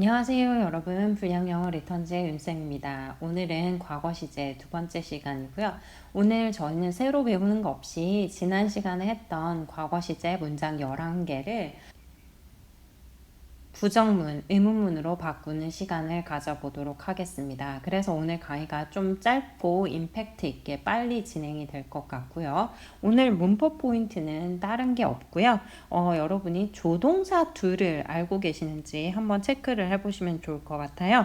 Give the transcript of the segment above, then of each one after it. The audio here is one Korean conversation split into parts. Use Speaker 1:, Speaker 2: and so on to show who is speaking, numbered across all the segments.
Speaker 1: 안녕하세요 여러분, 불량영어 리턴즈의 윤쌤입니다. 오늘은 과거 시제 두 번째 시간이고요. 오늘 저희는 새로 배우는 거 없이 지난 시간에 했던 과거 시제 문장 11개를 부정문, 의문문으로 바꾸는 시간을 가져보도록 하겠습니다. 그래서 오늘 강의가 좀 짧고 임팩트 있게 빨리 진행이 될 것 같고요. 오늘 문법 포인트는 다른 게 없고요. 여러분이 조동사 둘을 알고 계시는지 한번 체크를 해보시면 좋을 것 같아요.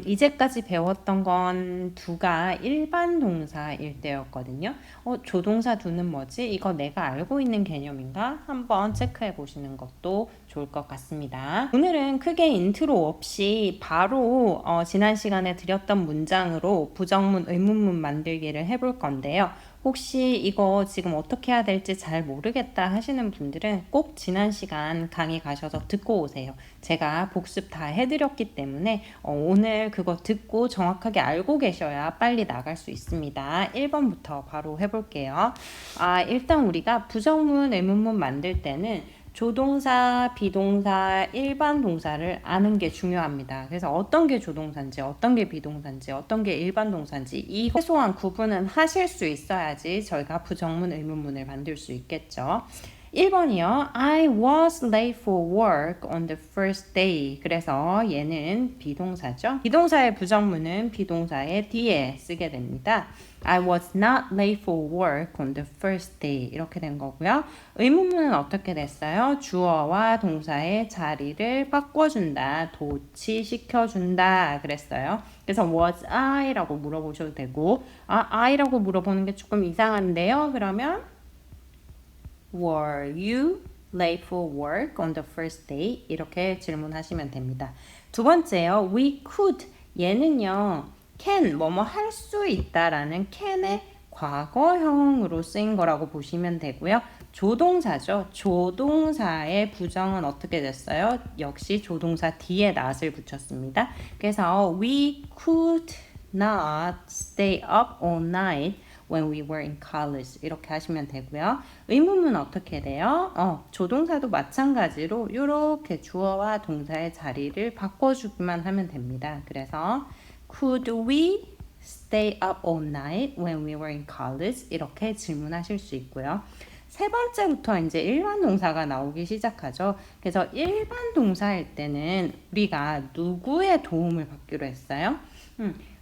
Speaker 1: 이제까지 배웠던 건 두가 일반 동사일 때였거든요. 조동사 두는 뭐지? 이거 내가 알고 있는 개념인가? 한번 체크해 보시는 것도 좋을 것 같습니다. 오늘은 크게 인트로 없이 바로 지난 시간에 드렸던 문장으로 부정문, 의문문 만들기를 해볼 건데요. 혹시 이거 지금 어떻게 해야 될지 잘 모르겠다 하시는 분들은 꼭 지난 시간 강의 가셔서 듣고 오세요. 제가 복습 다 해드렸기 때문에 오늘 그거 듣고 정확하게 알고 계셔야 빨리 나갈 수 있습니다. 1번부터 바로 해볼게요. 일단 우리가 부정문, 의문문 만들 때는 조동사, 비동사, 일반 동사를 아는 게 중요합니다. 그래서 어떤 게 조동사인지, 어떤 게 비동사인지, 어떤 게 일반 동사인지 이 최소한 구분은 하실 수 있어야지 저희가 부정문, 의문문을 만들 수 있겠죠. 1번이요. I was late for work on the first day. 그래서 얘는 비동사죠. 비동사의 부정문은 비동사의 뒤에 쓰게 됩니다. I was not late for work on the first day. 이렇게 된 거고요. 의문문은 어떻게 됐어요? 주어와 동사의 자리를 바꿔준다. 도치시켜준다. 그랬어요. 그래서 was I라고 물어보셔도 되고 I라고 물어보는 게 조금 이상한데요. 그러면 Were you late for work on the first day? 이렇게 질문하시면 됩니다. 두 번째요. We could. 얘는요. can, 뭐뭐 할 수 있다라는 can의 과거형으로 쓰인 거라고 보시면 되고요. 조동사죠. 조동사의 부정은 어떻게 됐어요? 역시 조동사 뒤에 not을 붙였습니다. 그래서 we could not stay up all night when we were in college. 이렇게 하시면 되고요. 의문문 어떻게 돼요? 조동사도 마찬가지로 이렇게 주어와 동사의 자리를 바꿔주기만 하면 됩니다. 그래서 Could we stay up all night when we were in college? 이렇게 질문하실 수 있고요. 세 번째부터 이제 일반 동사가 나오기 시작하죠. 그래서 일반 동사일 때는 우리가 누구의 도움을 받기로 했어요?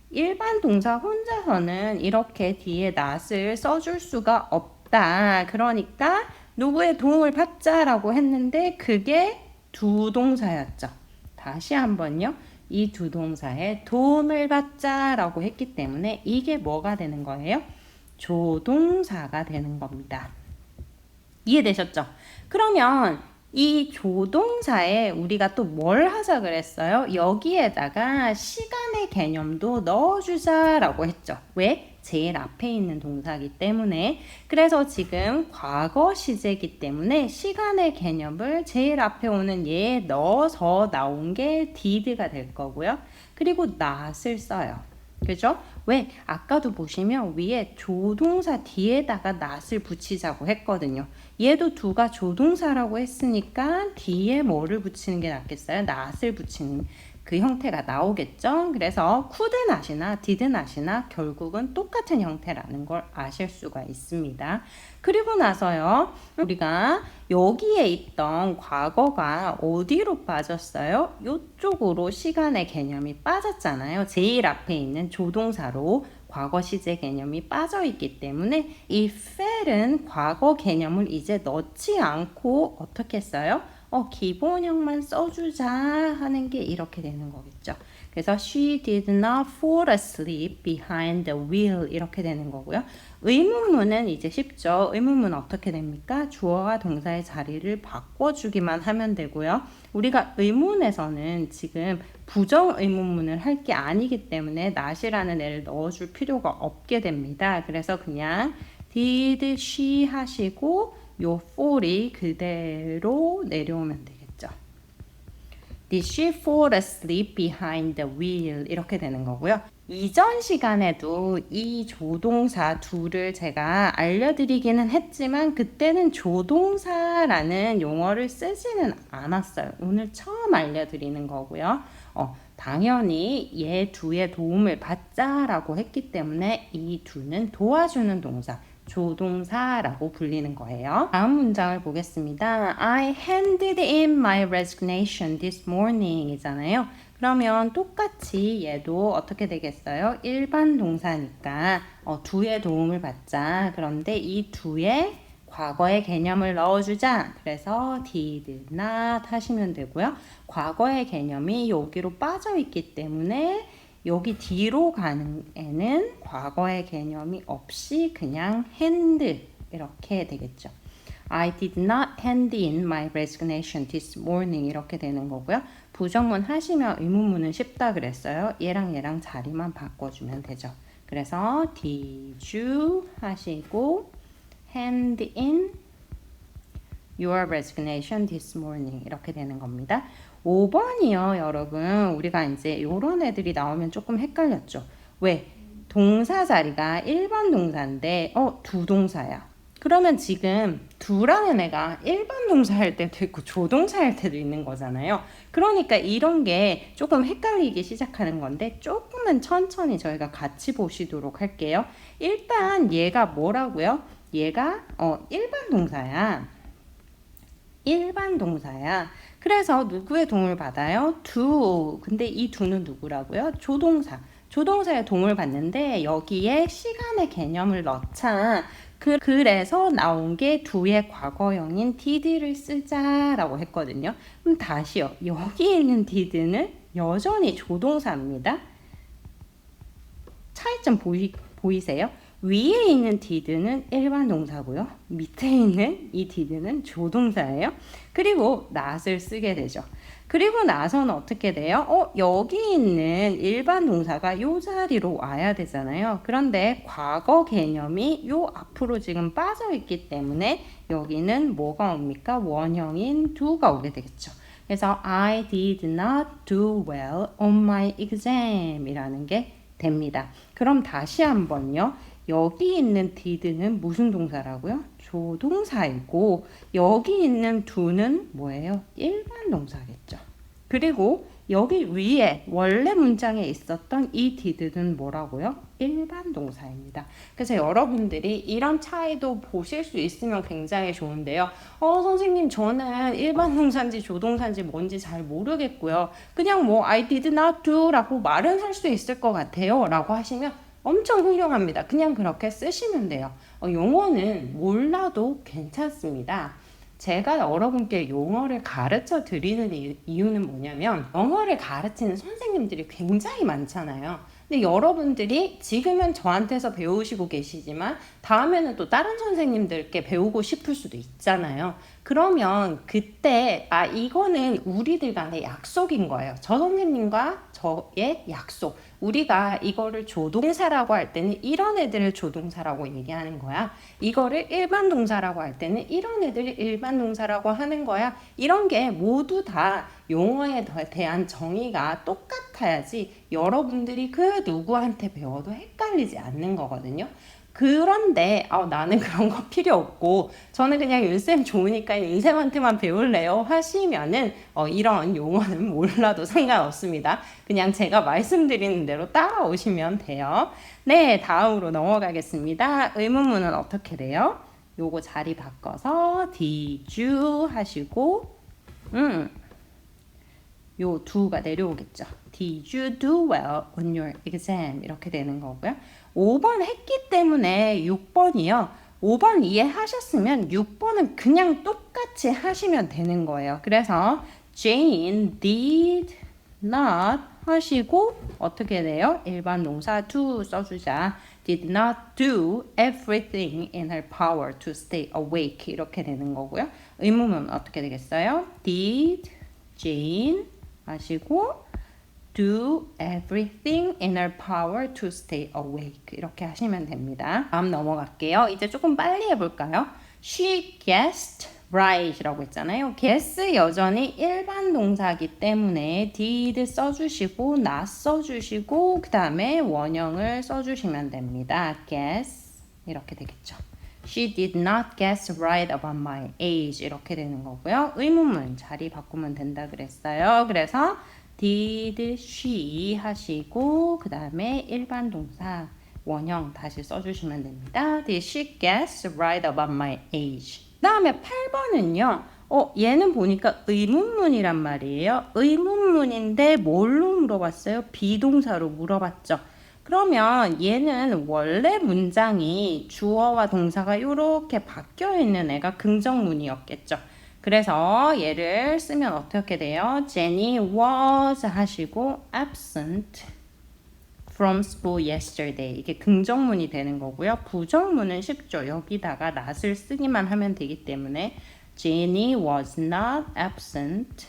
Speaker 1: 일반 동사 혼자서는 이렇게 뒤에 not을 써줄 수가 없다. 그러니까 누구의 도움을 받자라고 했는데 그게 두 동사였죠. 다시 한번요. 이 두 동사에 도움을 받자라고 했기 때문에 이게 뭐가 되는 거예요? 조동사가 되는 겁니다. 이해되셨죠? 그러면 이 조동사에 우리가 또 뭘 하자 그랬어요? 여기에다가 시간의 개념도 넣어주자라고 했죠. 왜? 제일 앞에 있는 동사이기 때문에. 그래서 지금 과거 시제이기 때문에 시간의 개념을 제일 앞에 오는 얘에 넣어서 나온 게 did가 될 거고요. 그리고 not을 써요. 그죠? 왜? 아까도 보시면 위에 조동사 뒤에다가 not을 붙이자고 했거든요. 얘도 두가 조동사라고 했으니까 뒤에 뭐를 붙이는 게 낫겠어요? not을 붙이는 그 형태가 나오겠죠? 그래서 could not이나 did not이나 결국은 똑같은 형태라는 걸 아실 수가 있습니다. 그리고 나서요, 우리가 여기에 있던 과거가 어디로 빠졌어요? 이쪽으로 시간의 개념이 빠졌잖아요. 제일 앞에 있는 조동사로 과거 시제 개념이 빠져 있기 때문에 이 fell은 과거 개념을 이제 넣지 않고 어떻게 써요? 기본형만 써주자 하는 게 이렇게 되는 거겠죠. 그래서 she did not fall asleep behind the wheel 이렇게 되는 거고요. 의문문은 이제 쉽죠. 의문문 어떻게 됩니까? 주어와 동사의 자리를 바꿔주기만 하면 되고요. 우리가 의문에서는 지금 부정 의문문을 할 게 아니기 때문에 not이라는 애를 넣어줄 필요가 없게 됩니다. 그래서 그냥 did she 하시고 요 fall이 그대로 내려오면 되겠죠. Did she fall asleep behind the wheel? 이렇게 되는 거고요. 이전 시간에도 이 조동사 둘을 제가 알려드리기는 했지만 그때는 조동사라는 용어를 쓰지는 않았어요. 오늘 처음 알려드리는 거고요. 당연히 얘 두의 도움을 받자라고 했기 때문에 이 두는 도와주는 동사, 조동사라고 불리는 거예요. 다음 문장을 보겠습니다. I handed in my resignation this morning 이잖아요. 그러면 똑같이 얘도 어떻게 되겠어요? 일반 동사니까 두의 도움을 받자. 그런데 이 두의 과거의 개념을 넣어주자. 그래서 did not 하시면 되고요. 과거의 개념이 여기로 빠져있기 때문에 여기 뒤로 가는 애는 과거의 개념이 없이 그냥 hand 이렇게 되겠죠. I did not hand in my resignation this morning 이렇게 되는 거고요. 부정문 하시면 의문문은 쉽다 그랬어요. 얘랑 얘랑 자리만 바꿔주면 되죠. 그래서 did you 하시고 hand in your resignation this morning 이렇게 되는 겁니다. 5번이요, 여러분. 우리가 이제 이런 애들이 나오면 조금 헷갈렸죠. 왜? 동사 자리가 1번 동사인데 두 동사야. 그러면 지금 두라는 애가 일반 동사 할 때도 있고 조동사 할 때도 있는 거잖아요. 그러니까 이런 게 조금 헷갈리기 시작하는 건데 조금은 천천히 저희가 같이 보시도록 할게요. 일단 얘가 뭐라고요? 얘가 일반 동사야. 일반 동사야. 그래서 누구의 도움을 받아요? 두. 근데 이 두는 누구라고요? 조동사. 조동사의 도움을 받는데 여기에 시간의 개념을 넣자. 그래서 나온 게 두의 과거형인 did를 쓰자라고 했거든요. 그럼 다시요. 여기 있는 did는 여전히 조동사입니다. 차이점 보이세요? 위에 있는 did는 일반 동사고요. 밑에 있는 이 did는 조동사예요. 그리고 not을 쓰게 되죠. 그리고 나서는 어떻게 돼요? 여기 있는 일반 동사가 이 자리로 와야 되잖아요. 그런데 과거 개념이 요 앞으로 지금 빠져 있기 때문에 여기는 뭐가 옵니까? 원형인 do가 오게 되겠죠. 그래서 I did not do well on my exam 이라는 게 됩니다. 그럼 다시 한번요. 여기 있는 did는 무슨 동사라고요? 조동사이고 여기 있는 do는 뭐예요? 일반 동사겠죠. 그리고 여기 위에 원래 문장에 있었던 이 did는 뭐라고요? 일반 동사입니다. 그래서 여러분들이 이런 차이도 보실 수 있으면 굉장히 좋은데요. 선생님 저는 일반 동사인지 조동사인지 뭔지 잘 모르겠고요. 그냥 뭐 I did not do 라고 말은 할 수 있을 것 같아요 라고 하시면 엄청 훌륭합니다. 그냥 그렇게 쓰시면 돼요. 용어는 몰라도 괜찮습니다. 제가 여러분께 용어를 가르쳐 드리는 이유는 뭐냐면 영어를 가르치는 선생님들이 굉장히 많잖아요. 근데 여러분들이 지금은 저한테서 배우시고 계시지만 다음에는 또 다른 선생님들께 배우고 싶을 수도 있잖아요. 그러면 그때 이거는 우리들 간의 약속인 거예요. 저 선생님과 저의 약속. 우리가 이거를 조동사라고 할 때는 이런 애들을 조동사라고 얘기하는 거야. 이거를 일반 동사라고 할 때는 이런 애들을 일반 동사라고 하는 거야. 이런 게 모두 다 용어에 대한 정의가 똑같아야지 여러분들이 그 누구한테 배워도 헷갈리지 않는 거거든요. 그런데 나는 그런 거 필요 없고 저는 그냥 일쌤 좋으니까 일쌤한테만 배울래요 하시면은 이런 용어는 몰라도 상관없습니다. 그냥 제가 말씀드리는 대로 따라오시면 돼요. 네, 다음으로 넘어가겠습니다. 의문문은 어떻게 돼요? 요거 자리 바꿔서 did you 하시고 요 do가 내려오겠죠. Did you do well on your exam? 이렇게 되는 거고요. 5번 했기 때문에 6번이요. 5번 이해하셨으면 6번은 그냥 똑같이 하시면 되는 거예요. 그래서 Jane did not 하시고 어떻게 돼요? 일반 동사 do 써주자. Did not do everything in her power to stay awake 이렇게 되는 거고요. 의문은 어떻게 되겠어요? Did Jane 하시고 do everything in her power to stay awake 이렇게 하시면 됩니다. 다음 넘어갈게요. 이제 조금 빨리 해볼까요? She guessed right 라고 했잖아요. guess 여전히 일반 동사기 때문에 did 써주시고 not 써주시고 그 다음에 원형을 써주시면 됩니다. guess 이렇게 되겠죠. She did not guess right about my age 이렇게 되는 거고요. 의문문 자리 바꾸면 된다 그랬어요. 그래서 did she 하시고 그 다음에 일반 동사 원형 다시 써주시면 됩니다. Did she guess right about my age? 그 다음에 8번은요. 얘는 보니까 의문문이란 말이에요. 의문문인데 뭘로 물어봤어요? 비동사로 물어봤죠. 그러면 얘는 원래 문장이 주어와 동사가 이렇게 바뀌어 있는 애가 긍정문이었겠죠. 그래서 얘를 쓰면 어떻게 돼요? Jenny was 하시고 absent from school yesterday. 이게 긍정문이 되는 거고요. 부정문은 쉽죠. 여기다가 not을 쓰기만 하면 되기 때문에 Jenny was not absent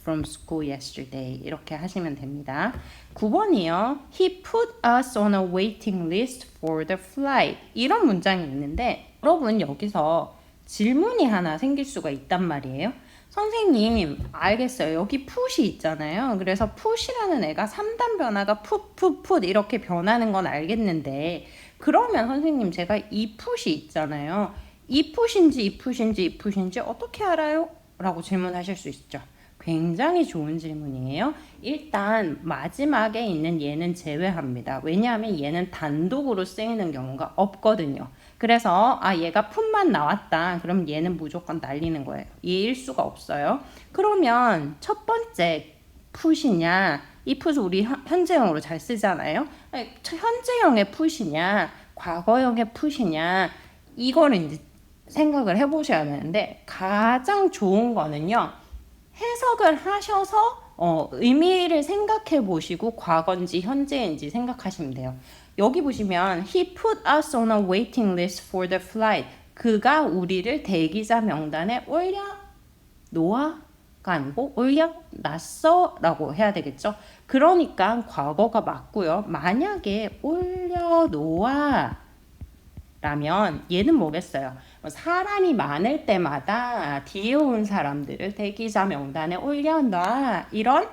Speaker 1: from school yesterday. 이렇게 하시면 됩니다. 9번이요. He put us on a waiting list for the flight. 이런 문장이 있는데 여러분 여기서 질문이 하나 생길 수가 있단 말이에요. 선생님 알겠어요. 여기 풋이 있잖아요. 그래서 풋이라는 애가 3단 변화가 풋 이렇게 변하는 건 알겠는데 그러면 선생님 제가 이 풋이 있잖아요. 이 풋인지 어떻게 알아요? 라고 질문하실 수 있죠. 굉장히 좋은 질문이에요. 일단 마지막에 있는 얘는 제외합니다. 왜냐하면 얘는 단독으로 쓰이는 경우가 없거든요. 그래서 얘가 풋만 나왔다. 그럼 얘는 무조건 날리는 거예요. 얘일 수가 없어요. 그러면 첫 번째 풋이냐 이 풋을 우리 현재형으로 잘 쓰잖아요. 현재형의 풋이냐 과거형의 풋이냐 이거를 이제 생각을 해보셔야 되는데 가장 좋은 거는요. 해석을 하셔서 의미를 생각해 보시고 과거인지 현재인지 생각하시면 돼요. 여기 보시면 He put us on a waiting list for the flight. 그가 우리를 대기자 명단에 올려놓아가 아니고 올려놨어 라고 해야 되겠죠. 그러니까 과거가 맞고요. 만약에 올려놓아 라면 얘는 뭐겠어요? 사람이 많을 때마다 뒤에 온 사람들을 대기자 명단에 올려놔 이런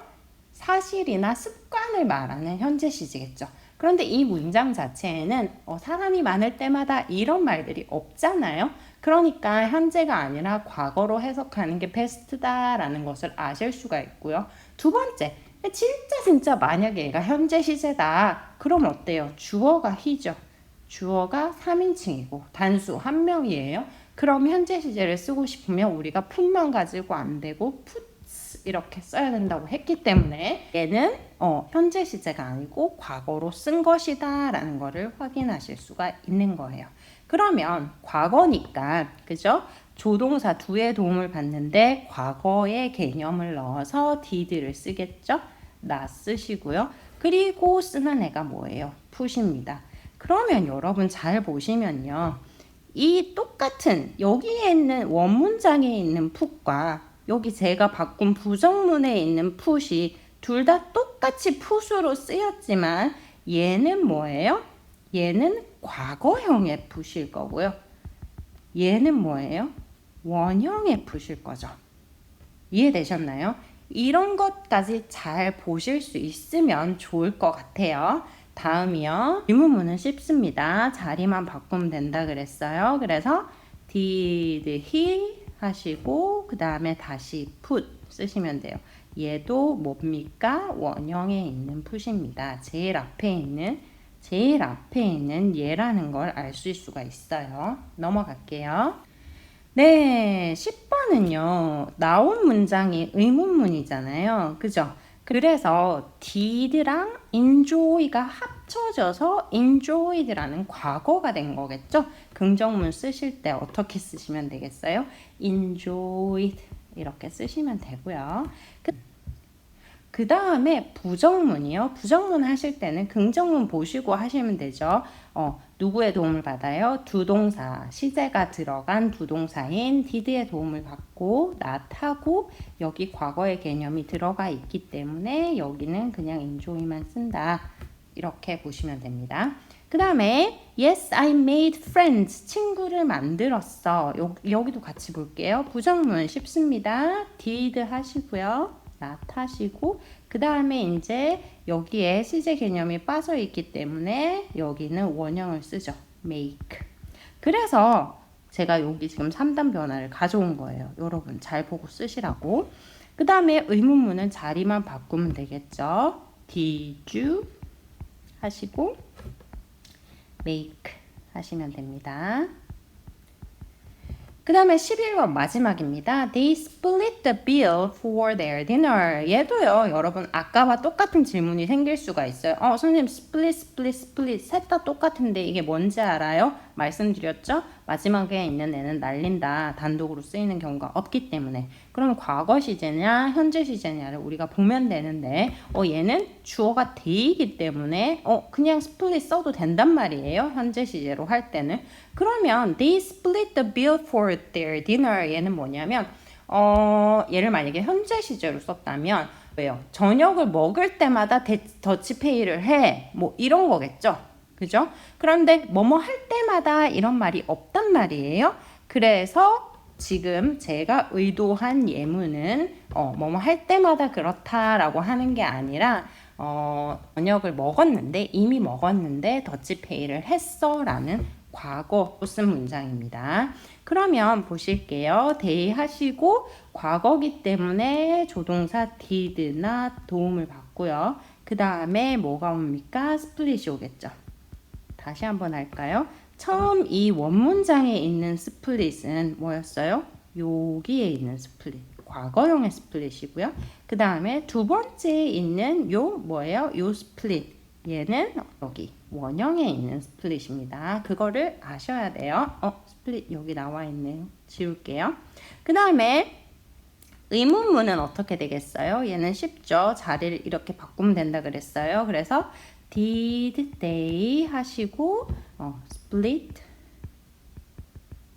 Speaker 1: 사실이나 습관을 말하는 현재 시제겠죠. 그런데 이 문장 자체에는 사람이 많을 때마다 이런 말들이 없잖아요. 그러니까 현재가 아니라 과거로 해석하는 게 베스트다라는 것을 아실 수가 있고요. 두 번째, 진짜 만약에 얘가 현재 시제다. 그럼 어때요? 주어가 he죠. 주어가 3인칭이고 단수 한 명이에요. 그럼 현재 시제를 쓰고 싶으면 우리가 풋만 가지고 안 되고 puts 이렇게 써야 된다고 했기 때문에 얘는 현재 시제가 아니고 과거로 쓴 것이다 라는 거를 확인하실 수가 있는 거예요. 그러면 과거니까 그죠? 조동사 두의 도움을 받는데 과거의 개념을 넣어서 did를 쓰겠죠? not 쓰시고요. 그리고 쓰는 애가 뭐예요? 풋입니다. 그러면 여러분 잘 보시면요. 이 똑같은 여기에 있는 원문장에 있는 풋과 여기 제가 바꾼 부정문에 있는 풋이 둘 다 똑같이 풋으로 쓰였지만 얘는 뭐예요? 얘는 과거형의 풋일 거고요. 얘는 뭐예요? 원형의 풋일 거죠. 이해되셨나요? 이런 것까지 잘 보실 수 있으면 좋을 것 같아요. 다음이요. 의문문은 쉽습니다. 자리만 바꾸면 된다 그랬어요. 그래서 did he 하시고 그 다음에 다시 put 쓰시면 돼요. 얘도 뭡니까? 원형에 있는 put입니다. 제일 앞에 있는 얘라는 걸 알 수가 있어요. 넘어갈게요. 네, 10번은요. 나온 문장이 의문문이잖아요. 그죠? 그래서 did랑 enjoy가 합쳐져서 enjoyed라는 과거가 된 거겠죠? 긍정문 쓰실 때 어떻게 쓰시면 되겠어요? enjoyed 이렇게 쓰시면 되고요. 그 다음에 부정문이요. 부정문 하실 때는 긍정문 보시고 하시면 되죠. 누구의 도움을 받아요? 두동사, 시제가 들어간 부동사인 did의 도움을 받고 not하고 여기 과거의 개념이 들어가 있기 때문에 여기는 그냥 enjoy만 쓴다. 이렇게 보시면 됩니다. 그 다음에 yes, I made friends. 친구를 만들었어. 여기도 같이 볼게요. 부정문 쉽습니다. did 하시고요. not 하시고 그 다음에 이제 여기에 시제 개념이 빠져 있기 때문에 여기는 원형을 쓰죠. make. 그래서 제가 여기 지금 3단 변화를 가져온 거예요. 여러분 잘 보고 쓰시라고. 그 다음에 의문문은 자리만 바꾸면 되겠죠. Did you 하시고 make 하시면 됩니다. 그 다음에 11번 마지막입니다. They split the bill for their dinner. 얘도요, 여러분 아까와 똑같은 질문이 생길 수가 있어요. 선생님 split 셋 다 똑같은데 이게 뭔지 알아요? 말씀드렸죠? 마지막에 있는 애는 날린다. 단독으로 쓰이는 경우가 없기 때문에. 그러면 과거 시제냐 현재 시제냐를 우리가 보면 되는데 얘는 주어가 they이기 때문에 그냥 split 써도 된단 말이에요. 현재 시제로 할 때는. 그러면 they split the bill for their dinner. 얘는 뭐냐면 얘를 만약에 현재 시제로 썼다면 왜요? 저녁을 먹을 때마다 더치페이를 해. 뭐 이런 거겠죠. 그죠? 그런데 뭐뭐 할 때마다 이런 말이 없단 말이에요. 그래서 지금 제가 의도한 예문은 뭐뭐 할 때마다 그렇다라고 하는 게 아니라 저녁을 먹었는데 이미 먹었는데 더치페이를 했어 라는 과거 쓴 문장입니다. 그러면 보실게요. they 하시고 과거기 때문에 조동사 did나 도움을 받고요. 그 다음에 뭐가 옵니까? 스플릿이 오겠죠. 다시 한번 할까요? 처음 이 원문장에 있는 스플릿은 뭐였어요? 여기에 있는 스플릿. 과거형의 스플릿이고요. 그 다음에 두 번째에 있는 요 뭐예요? 요 스플릿. 얘는 여기 원형에 있는 스플릿입니다. 그거를 아셔야 돼요. 스플릿 여기 나와 있네요. 지울게요. 그 다음에 의문문은 어떻게 되겠어요? 얘는 쉽죠. 자리를 이렇게 바꾸면 된다 그랬어요. 그래서 did they 하시고 split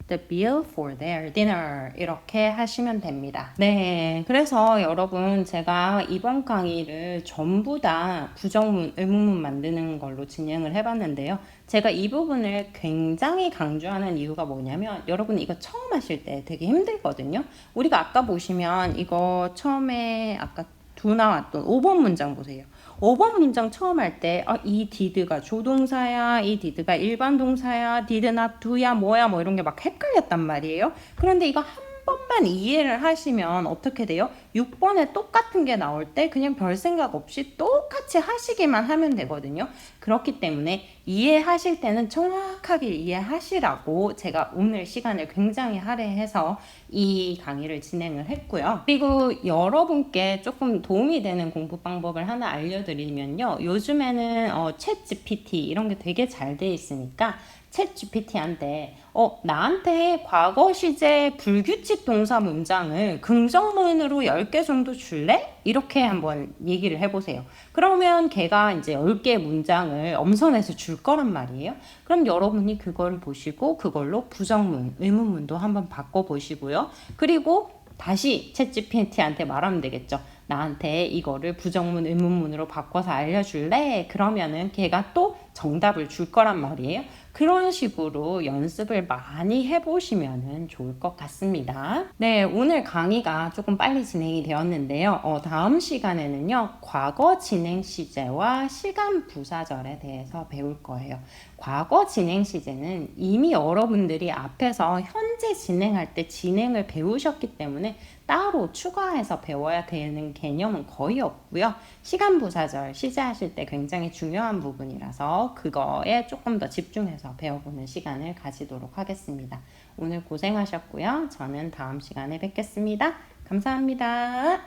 Speaker 1: the bill for their dinner 이렇게 하시면 됩니다. 네, 그래서 여러분 제가 이번 강의를 전부 다 부정문, 의문문 만드는 걸로 진행을 해봤는데요. 제가 이 부분을 굉장히 강조하는 이유가 뭐냐면 여러분 이거 처음 하실 때 되게 힘들거든요. 우리가 아까 보시면 이거 처음에 아까 나왔던 5번 문장 보세요. 5번 문장 처음 할 때 이 did가 조동사야, 이 did가 일반 동사야, did not do야 뭐야 뭐 이런 게 막 헷갈렸단 말이에요. 그런데 이거 한 번만 이해를 하시면 어떻게 돼요? 6번에 똑같은 게 나올 때 그냥 별 생각 없이 똑같이 하시기만 하면 되거든요. 그렇기 때문에 이해하실 때는 정확하게 이해하시라고 제가 오늘 시간을 굉장히 할애해서 이 강의를 진행을 했고요. 그리고 여러분께 조금 도움이 되는 공부 방법을 하나 알려드리면요. 요즘에는 챗 GPT 이런 게 되게 잘 돼 있으니까 챗 GPT한테 나한테 과거 시제 불규칙 동사 문장을 긍정문으로 10개 정도 줄래? 이렇게 한번 얘기를 해보세요. 그러면 걔가 이제 10개 문장을 엄선해서 줄 거란 말이에요. 그럼 여러분이 그거를 보시고 그걸로 부정문, 의문문도 한번 바꿔보시고요. 그리고 다시 챗 GPT한테 말하면 되겠죠. 나한테 이거를 부정문, 의문문으로 바꿔서 알려줄래? 그러면은 걔가 또 정답을 줄 거란 말이에요. 그런 식으로 연습을 많이 해보시면 좋을 것 같습니다. 네, 오늘 강의가 조금 빨리 진행이 되었는데요. 다음 시간에는요, 과거 진행 시제와 시간 부사절에 대해서 배울 거예요. 과거 진행 시제는 이미 여러분들이 앞에서 현재 진행할 때 진행을 배우셨기 때문에 따로 추가해서 배워야 되는 개념은 거의 없고요. 시간 부사절 시제하실 때 굉장히 중요한 부분이라서 그거에 조금 더 집중해서 배워보는 시간을 가지도록 하겠습니다. 오늘 고생하셨고요. 저는 다음 시간에 뵙겠습니다. 감사합니다.